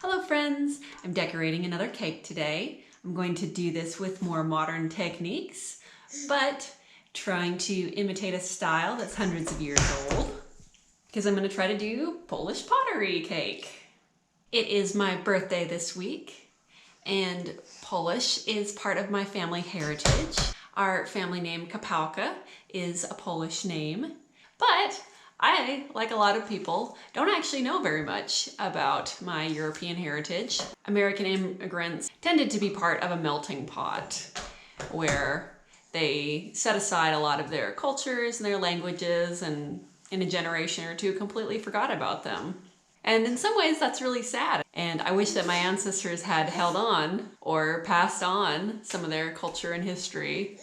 Hello friends! I'm decorating another cake today. I'm going to do this with more modern techniques, but trying to imitate a style that's hundreds of years old, because I'm going to try to do Polish pottery cake. It is my birthday this week, and Polish is part of my family heritage. Our family name Polka is a Polish name, but I, like a lot of people, don't actually know very much about my European heritage. American immigrants tended to be part of a melting pot where they set aside a lot of their cultures and their languages, and in a generation or two completely forgot about them. And in some ways that's really sad. And I wish that my ancestors had held on or passed on some of their culture and history.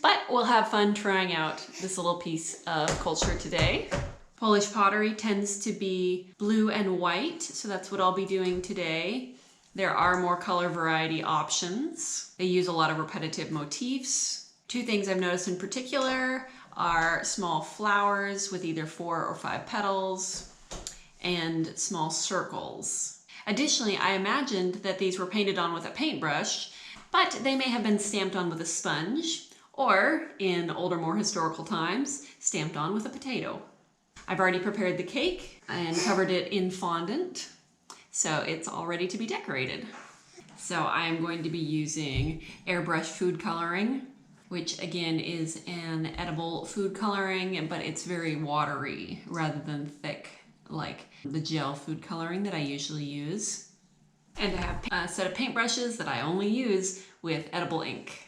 But we'll have fun trying out this little piece of culture today. Polish pottery tends to be blue and white, so that's what I'll be doing today. There are more color variety options. They use a lot of repetitive motifs. Two things I've noticed in particular are small flowers with either 4 or 5 petals and small circles. Additionally, I imagined that these were painted on with a paintbrush, but they may have been stamped on with a sponge, or, in older, more historical times, stamped on with a potato. I've already prepared the cake and covered it in fondant, so it's all ready to be decorated. So I am going to be using airbrush food coloring, which again is an edible food coloring, but it's very watery rather than thick like the gel food coloring that I usually use. And I have a set of paintbrushes that I only use with edible ink.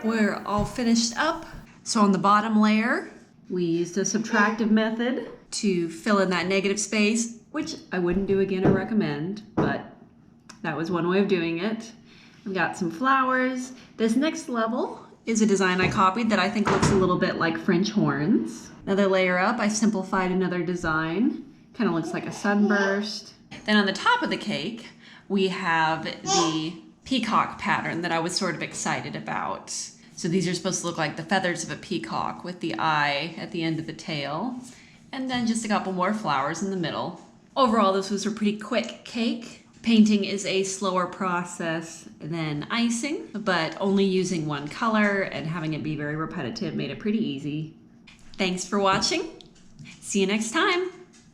We're all finished up. So on the bottom layer, we used a subtractive method to fill in that negative space, which I wouldn't do again or recommend, but that was one way of doing it. I've got some flowers. This next level is a design I copied that I think looks a little bit like French horns. Another layer up, I simplified another design. Kind of looks like a sunburst. Then on the top of the cake, we have the peacock pattern that I was sort of excited about. So these are supposed to look like the feathers of a peacock with the eye at the end of the tail. And then just a couple more flowers in the middle. Overall, this was a pretty quick cake. Painting is a slower process than icing, but only using one color and having it be very repetitive made it pretty easy. Thanks for watching. See you next time.